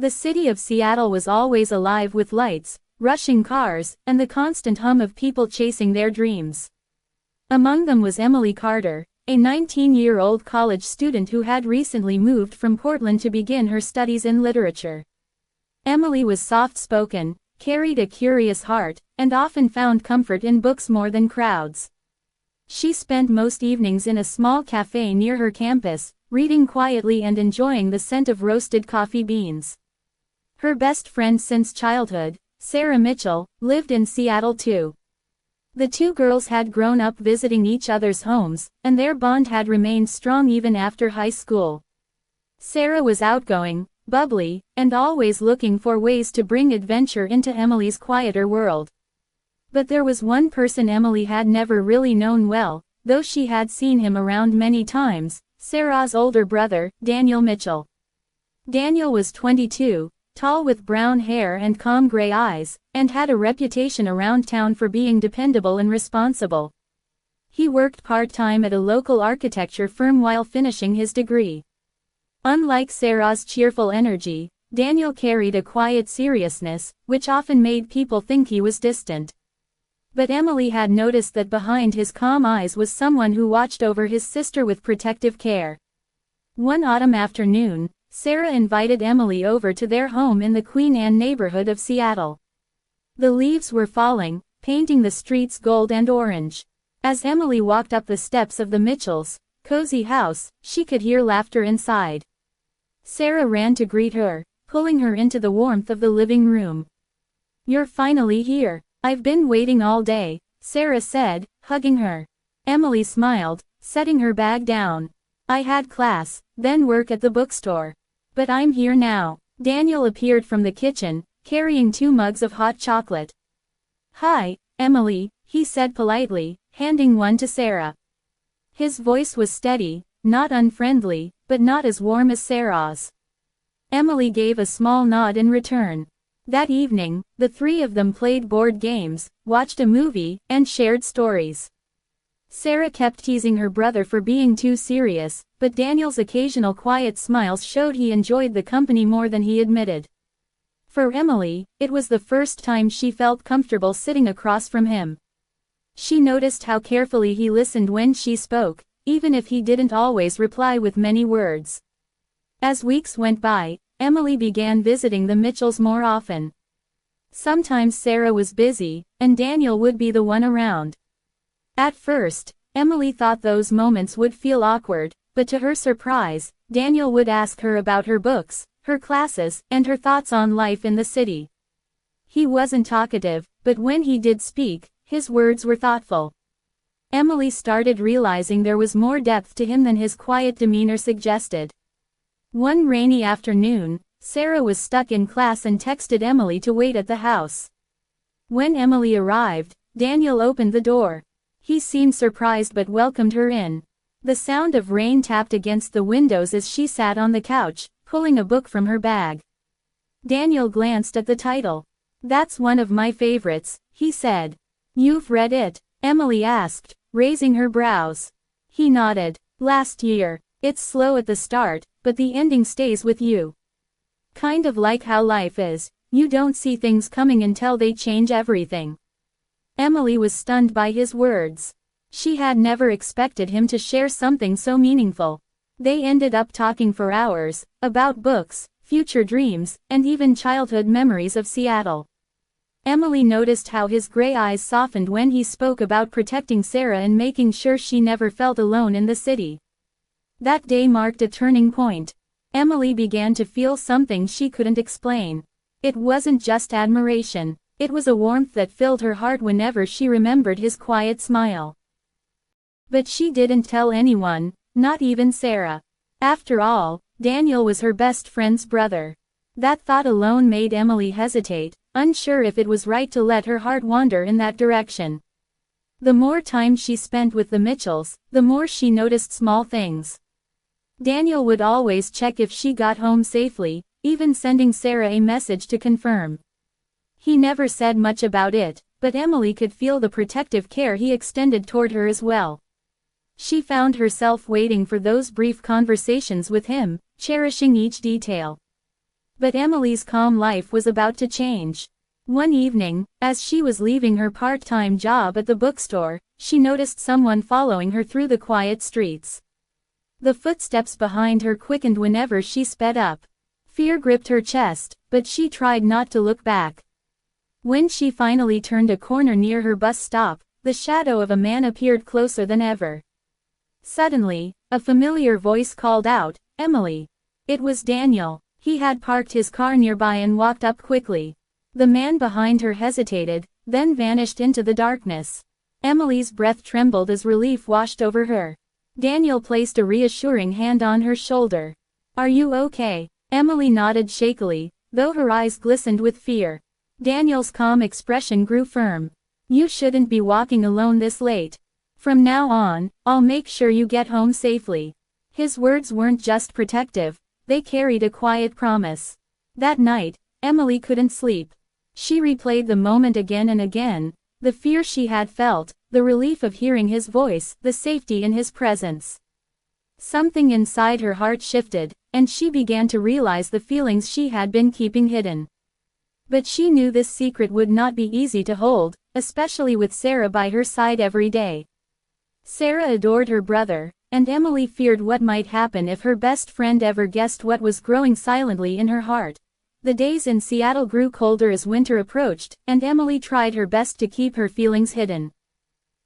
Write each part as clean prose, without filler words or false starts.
The city of Seattle was always alive with lights, rushing cars, and the constant hum of people chasing their dreams. Among them was Emily Carter, a 19-year-old college student who had recently moved from Portland to begin her studies in literature. Emily was soft-spoken, carried a curious heart, and often found comfort in books more than crowds. She spent most evenings in a small cafe near her campus, reading quietly and enjoying the scent of roasted coffee beans. Her best friend since childhood, Sarah Mitchell, lived in Seattle too. The two girls had grown up visiting each other's homes, and their bond had remained strong even after high school. Sarah was outgoing, bubbly, and always looking for ways to bring adventure into Emily's quieter world. But there was one person Emily had never really known well, though she had seen him around many times: Sarah's older brother, Daniel Mitchell. Daniel was 22, tall with brown hair and calm gray eyes, and had a reputation around town for being dependable and responsible. He worked part-time at a local architecture firm while finishing his degree. Unlike Sarah's cheerful energy, Daniel carried a quiet seriousness, which often made people think he was distant. But Emily had noticed that behind his calm eyes was someone who watched over his sister with protective care. One autumn afternoon, Sarah invited Emily over to their home in the Queen Anne neighborhood of Seattle. The leaves were falling, painting the streets gold and orange. As Emily walked up the steps of the Mitchells' cozy house, she could hear laughter inside. Sarah ran to greet her, pulling her into the warmth of the living room. "You're finally here. I've been waiting all day," Sarah said, hugging her. Emily smiled, setting her bag down. "I had class, then work at the bookstore. But I'm here now." Daniel appeared from the kitchen, carrying 2 mugs of hot chocolate. "Hi, Emily," he said politely, handing one to Sarah. His voice was steady, not unfriendly, but not as warm as Sarah's. Emily gave a small nod in return. That evening, the three of them played board games, watched a movie, and shared stories. Sarah kept teasing her brother for being too serious, but Daniel's occasional quiet smiles showed he enjoyed the company more than he admitted. For Emily, it was the first time she felt comfortable sitting across from him. She noticed how carefully he listened when she spoke, even if he didn't always reply with many words. As weeks went by, Emily began visiting the Mitchells more often. Sometimes Sarah was busy, and Daniel would be the one around. At first, Emily thought those moments would feel awkward, but to her surprise, Daniel would ask her about her books, her classes, and her thoughts on life in the city. He wasn't talkative, but when he did speak, his words were thoughtful. Emily started realizing there was more depth to him than his quiet demeanor suggested. One rainy afternoon, Sarah was stuck in class and texted Emily to wait at the house. When Emily arrived, Daniel opened the door. He seemed surprised but welcomed her in. The sound of rain tapped against the windows as she sat on the couch, pulling a book from her bag. Daniel glanced at the title. "That's one of my favorites," he said. "You've read it?" Emily asked, raising her brows. He nodded. "Last year. It's slow at the start, but the ending stays with you. Kind of like how life is, you don't see things coming until they change everything." Emily was stunned by his words. She had never expected him to share something so meaningful. They ended up talking for hours, about books, future dreams, and even childhood memories of Seattle. Emily noticed how his gray eyes softened when he spoke about protecting Sarah and making sure she never felt alone in the city. That day marked a turning point. Emily began to feel something she couldn't explain. It wasn't just admiration. It was a warmth that filled her heart whenever she remembered his quiet smile. But she didn't tell anyone, not even Sarah. After all, Daniel was her best friend's brother. That thought alone made Emily hesitate, unsure if it was right to let her heart wander in that direction. The more time she spent with the Mitchells, the more she noticed small things. Daniel would always check if she got home safely, even sending Sarah a message to confirm. He never said much about it, but Emily could feel the protective care he extended toward her as well. She found herself waiting for those brief conversations with him, cherishing each detail. But Emily's calm life was about to change. One evening, as she was leaving her part-time job at the bookstore, she noticed someone following her through the quiet streets. The footsteps behind her quickened whenever she sped up. Fear gripped her chest, but she tried not to look back. When she finally turned a corner near her bus stop, the shadow of a man appeared closer than ever. Suddenly, a familiar voice called out, "Emily." It was Daniel. He had parked his car nearby and walked up quickly. The man behind her hesitated, then vanished into the darkness. Emily's breath trembled as relief washed over her. Daniel placed a reassuring hand on her shoulder. "Are you okay?" Emily nodded shakily, though her eyes glistened with fear. Daniel's calm expression grew firm. "You shouldn't be walking alone this late. From now on, I'll make sure you get home safely." His words weren't just protective, they carried a quiet promise. That night, Emily couldn't sleep. She replayed the moment again and again, the fear she had felt, the relief of hearing his voice, the safety in his presence. Something inside her heart shifted, and she began to realize the feelings she had been keeping hidden. But she knew this secret would not be easy to hold, especially with Sarah by her side every day. Sarah adored her brother, and Emily feared what might happen if her best friend ever guessed what was growing silently in her heart. The days in Seattle grew colder as winter approached, and Emily tried her best to keep her feelings hidden.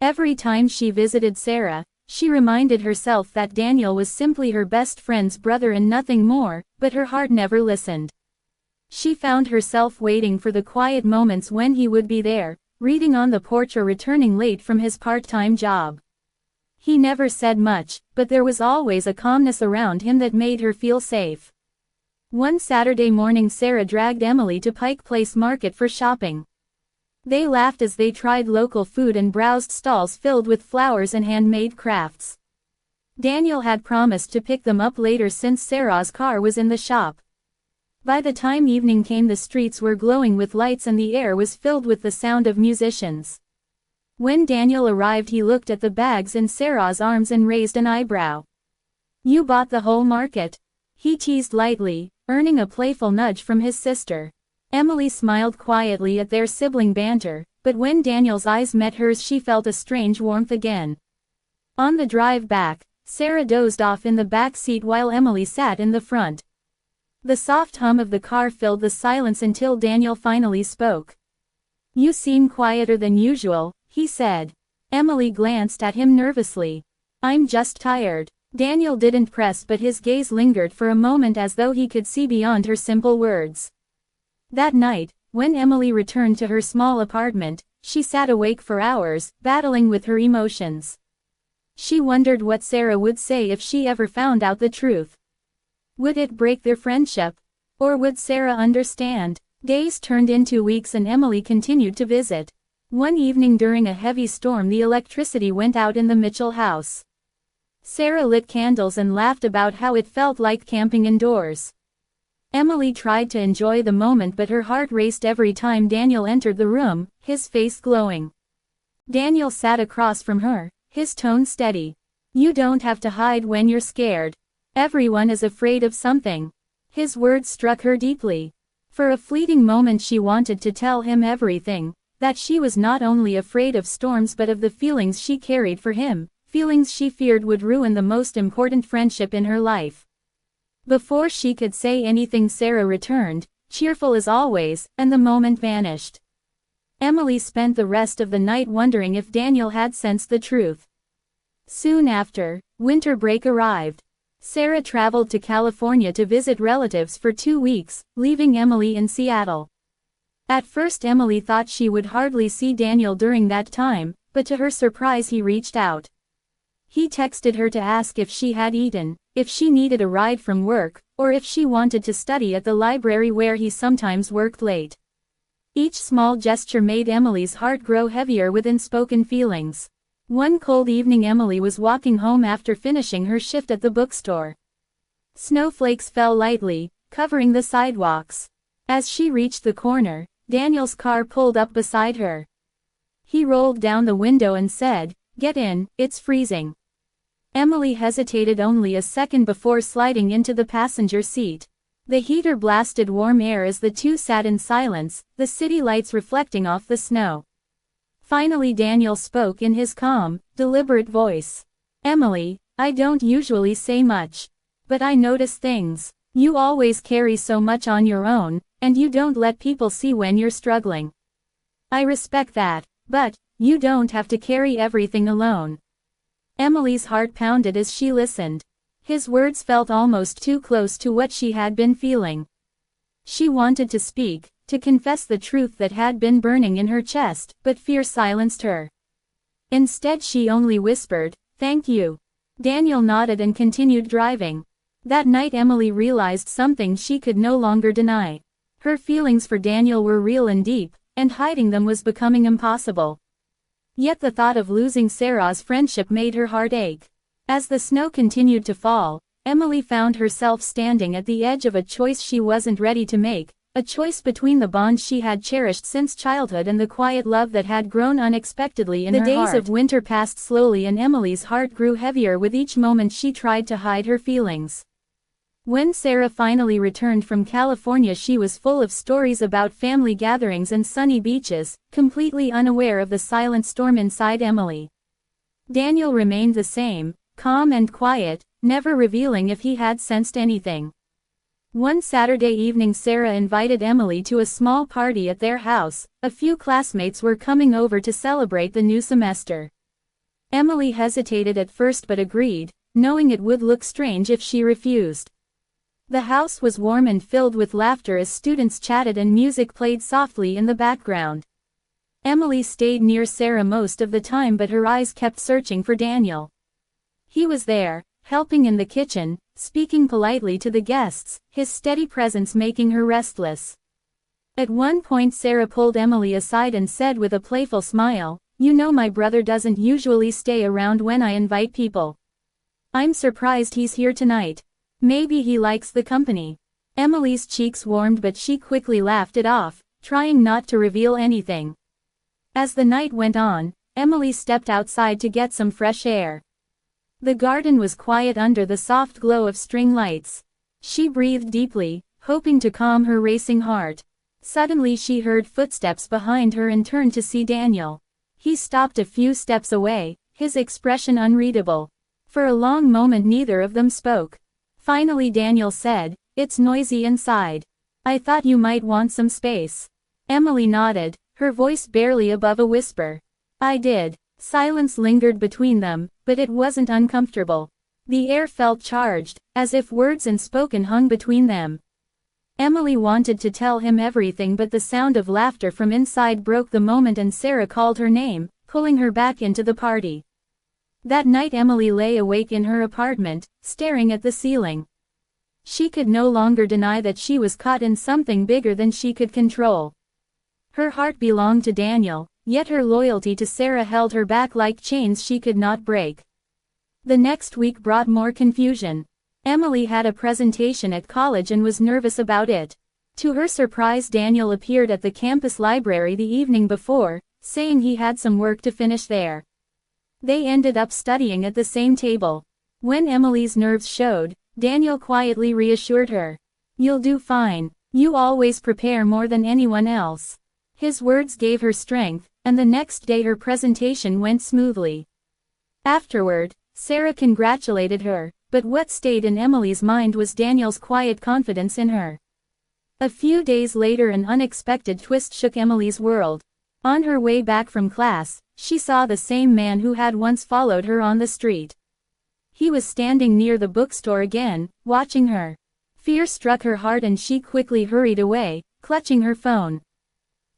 Every time she visited Sarah, she reminded herself that Daniel was simply her best friend's brother and nothing more, but her heart never listened. She found herself waiting for the quiet moments when he would be there, reading on the porch or returning late from his part-time job. He never said much, but there was always a calmness around him that made her feel safe. One Saturday morning Sarah dragged Emily to Pike Place Market for shopping. They laughed as they tried local food and browsed stalls filled with flowers and handmade crafts. Daniel had promised to pick them up later since Sarah's car was in the shop. By the time evening came, the streets were glowing with lights and the air was filled with the sound of musicians. When Daniel arrived, he looked at the bags in Sarah's arms and raised an eyebrow. "You bought the whole market?" he teased lightly, earning a playful nudge from his sister. Emily smiled quietly at their sibling banter, but when Daniel's eyes met hers she felt a strange warmth again. On the drive back, Sarah dozed off in the back seat while Emily sat in the front. The soft hum of the car filled the silence until Daniel finally spoke. "You seem quieter than usual," he said. Emily glanced at him nervously. "I'm just tired." Daniel didn't press, but his gaze lingered for a moment as though he could see beyond her simple words. That night, when Emily returned to her small apartment, she sat awake for hours, battling with her emotions. She wondered what Sarah would say if she ever found out the truth. Would it break their friendship? Or would Sarah understand? Days turned into weeks and Emily continued to visit. One evening during a heavy storm, the electricity went out in the Mitchell house. Sarah lit candles and laughed about how it felt like camping indoors. Emily tried to enjoy the moment, but her heart raced every time Daniel entered the room, his face glowing. Daniel sat across from her, his tone steady. "You don't have to hide when you're scared. Everyone is afraid of something." His words struck her deeply. For a fleeting moment she wanted to tell him everything, that she was not only afraid of storms but of the feelings she carried for him, feelings she feared would ruin the most important friendship in her life. Before she could say anything, Sarah returned, cheerful as always, and the moment vanished. Emily spent the rest of the night wondering if Daniel had sensed the truth. Soon after, winter break arrived. Sarah traveled to California to visit relatives for 2 weeks, leaving Emily in Seattle. At first Emily thought she would hardly see Daniel during that time, but to her surprise he reached out. He texted her to ask if she had eaten, if she needed a ride from work, or if she wanted to study at the library where he sometimes worked late. Each small gesture made Emily's heart grow heavier with unspoken feelings. One cold evening Emily was walking home after finishing her shift at the bookstore. Snowflakes fell lightly, covering the sidewalks. As she reached the corner, Daniel's car pulled up beside her. He rolled down the window and said, "Get in, it's freezing." Emily hesitated only a second before sliding into the passenger seat. The heater blasted warm air as the two sat in silence, the city lights reflecting off the snow. Finally Daniel spoke in his calm, deliberate voice. "Emily, I don't usually say much. But I notice things. You always carry so much on your own, and you don't let people see when you're struggling. I respect that, but you don't have to carry everything alone." Emily's heart pounded as she listened. His words felt almost too close to what she had been feeling. She wanted to speak, to confess the truth that had been burning in her chest, but fear silenced her. Instead she only whispered, "Thank you." Daniel nodded and continued driving. That night Emily realized something she could no longer deny. Her feelings for Daniel were real and deep, and hiding them was becoming impossible. Yet the thought of losing Sarah's friendship made her heart ache. As the snow continued to fall, Emily found herself standing at the edge of a choice she wasn't ready to make, a choice between the bond she had cherished since childhood and the quiet love that had grown unexpectedly in her heart. The days of winter passed slowly and Emily's heart grew heavier with each moment she tried to hide her feelings. When Sarah finally returned from California she was full of stories about family gatherings and sunny beaches, completely unaware of the silent storm inside Emily. Daniel remained the same, calm and quiet, never revealing if he had sensed anything. One Saturday evening Sarah invited Emily to a small party at their house. A few classmates were coming over to celebrate the new semester. Emily hesitated at first but agreed, knowing it would look strange if she refused. The house was warm and filled with laughter as students chatted and music played softly in the background. Emily stayed near Sarah most of the time but her eyes kept searching for Daniel. He was there, helping in the kitchen, speaking politely to the guests, his steady presence making her restless. At one point Sarah pulled Emily aside and said with a playful smile, "You know my brother doesn't usually stay around when I invite people. I'm surprised he's here tonight. Maybe he likes the company." Emily's cheeks warmed but she quickly laughed it off, trying not to reveal anything. As the night went on, Emily stepped outside to get some fresh air. The garden was quiet under the soft glow of string lights. She breathed deeply, hoping to calm her racing heart. Suddenly she heard footsteps behind her and turned to see Daniel. He stopped a few steps away, his expression unreadable. For a long moment neither of them spoke. Finally Daniel said, "It's noisy inside. I thought you might want some space." Emily nodded, her voice barely above a whisper. "I did." Silence lingered between them, but it wasn't uncomfortable. The air felt charged, as if words unspoken hung between them. Emily wanted to tell him everything but the sound of laughter from inside broke the moment and Sarah called her name, pulling her back into the party. That night Emily lay awake in her apartment, staring at the ceiling. She could no longer deny that she was caught in something bigger than she could control. Her heart belonged to Daniel, yet her loyalty to Sarah held her back like chains she could not break. The next week brought more confusion. Emily had a presentation at college and was nervous about it. To her surprise Daniel appeared at the campus library the evening before, saying he had some work to finish there. They ended up studying at the same table. When Emily's nerves showed, Daniel quietly reassured her. "You'll do fine. You always prepare more than anyone else." His words gave her strength, and the next day her presentation went smoothly. Afterward, Sarah congratulated her, but what stayed in Emily's mind was Daniel's quiet confidence in her. A few days later an unexpected twist shook Emily's world. On her way back from class, she saw the same man who had once followed her on the street. He was standing near the bookstore again, watching her. Fear struck her heart and she quickly hurried away, clutching her phone.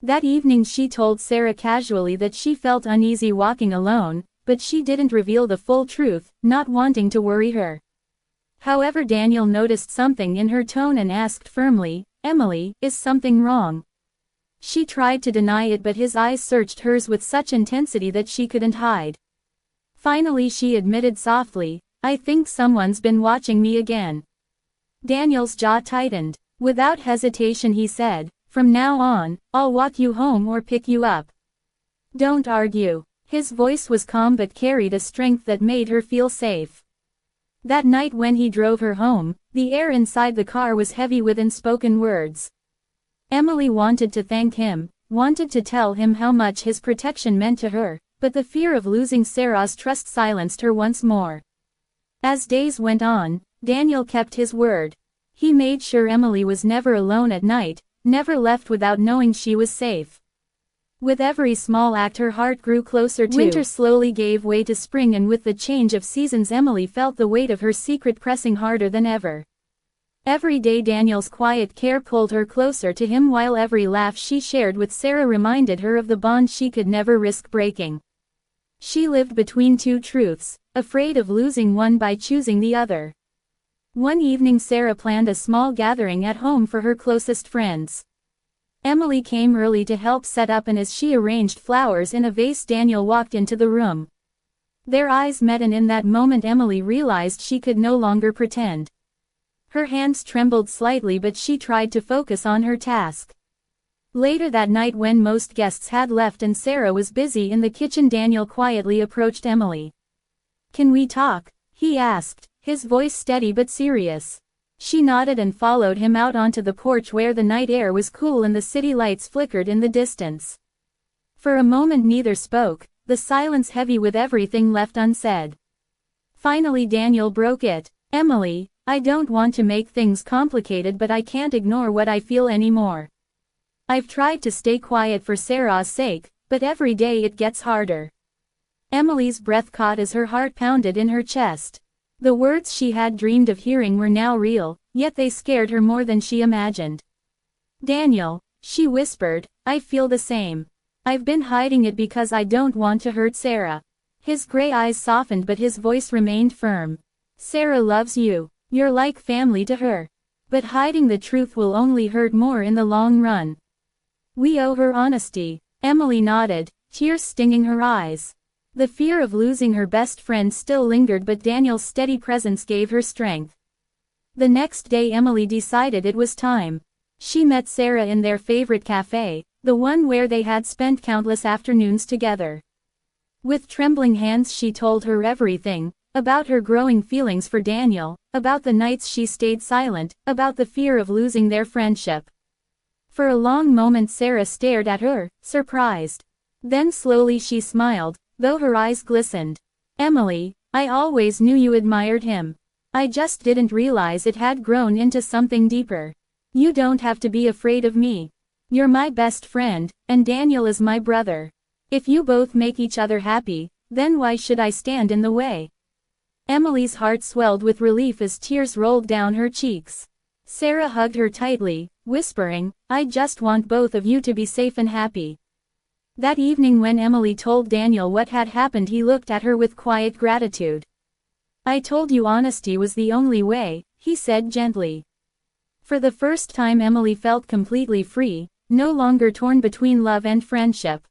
That evening she told Sarah casually that she felt uneasy walking alone, but she didn't reveal the full truth, not wanting to worry her. However, Daniel noticed something in her tone and asked firmly, "Emily, is something wrong?" She tried to deny it but his eyes searched hers with such intensity that she couldn't hide. Finally she admitted softly, "I think someone's been watching me again." Daniel's jaw tightened. Without hesitation he said, "From now on, I'll walk you home or pick you up. Don't argue." His voice was calm but carried a strength that made her feel safe. That night when he drove her home, the air inside the car was heavy with unspoken words. Emily wanted to thank him, wanted to tell him how much his protection meant to her, but the fear of losing Sarah's trust silenced her once more. As days went on, Daniel kept his word. He made sure Emily was never alone at night, never left without knowing she was safe. With every small act her heart grew closer to. Winter slowly gave way to spring, and with the change of seasons Emily felt the weight of her secret pressing harder than ever. Every day Daniel's quiet care pulled her closer to him, while every laugh she shared with Sarah reminded her of the bond she could never risk breaking. She lived between two truths, afraid of losing one by choosing the other. One evening Sarah planned a small gathering at home for her closest friends. Emily came early to help set up, and as she arranged flowers in a vase Daniel walked into the room. Their eyes met, and in that moment Emily realized she could no longer pretend. Her hands trembled slightly, but she tried to focus on her task. Later that night, when most guests had left and Sarah was busy in the kitchen, Daniel quietly approached Emily. "Can we talk?" he asked, his voice steady but serious. She nodded and followed him out onto the porch where the night air was cool and the city lights flickered in the distance. For a moment neither spoke, the silence heavy with everything left unsaid. Finally Daniel broke it. "Emily, I don't want to make things complicated, but I can't ignore what I feel anymore. I've tried to stay quiet for Sarah's sake, but every day it gets harder." Emily's breath caught as her heart pounded in her chest. The words she had dreamed of hearing were now real, yet they scared her more than she imagined. "Daniel," she whispered, "I feel the same. I've been hiding it because I don't want to hurt Sarah." His gray eyes softened but his voice remained firm. "Sarah loves you. You're like family to her. But hiding the truth will only hurt more in the long run. We owe her honesty." Emily nodded, tears stinging her eyes. The fear of losing her best friend still lingered, but Daniel's steady presence gave her strength. The next day Emily decided it was time. She met Sarah in their favorite cafe, the one where they had spent countless afternoons together. With trembling hands she told her everything, about her growing feelings for Daniel, about the nights she stayed silent, about the fear of losing their friendship. For a long moment Sarah stared at her, surprised. Then slowly she smiled, though her eyes glistened. "Emily, I always knew you admired him. I just didn't realize it had grown into something deeper. You don't have to be afraid of me. You're my best friend, and Daniel is my brother. If you both make each other happy, then why should I stand in the way?" Emily's heart swelled with relief as tears rolled down her cheeks. Sarah hugged her tightly, whispering, "I just want both of you to be safe and happy." That evening when Emily told Daniel what had happened, he looked at her with quiet gratitude. "I told you honesty was the only way," he said gently. For the first time Emily felt completely free, no longer torn between love and friendship.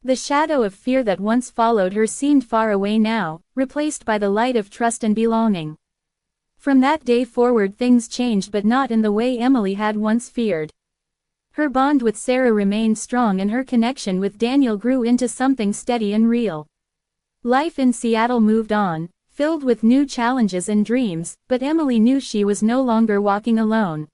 The shadow of fear that once followed her seemed far away now, replaced by the light of trust and belonging. From that day forward things changed, but not in the way Emily had once feared. Her bond with Sarah remained strong, and her connection with Daniel grew into something steady and real. Life in Seattle moved on, filled with new challenges and dreams, but Emily knew she was no longer walking alone.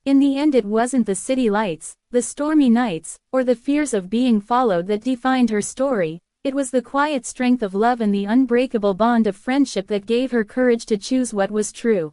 In the end, it wasn't the city lights, the stormy nights, or the fears of being followed that defined her story. It was the quiet strength of love and the unbreakable bond of friendship that gave her courage to choose what was true.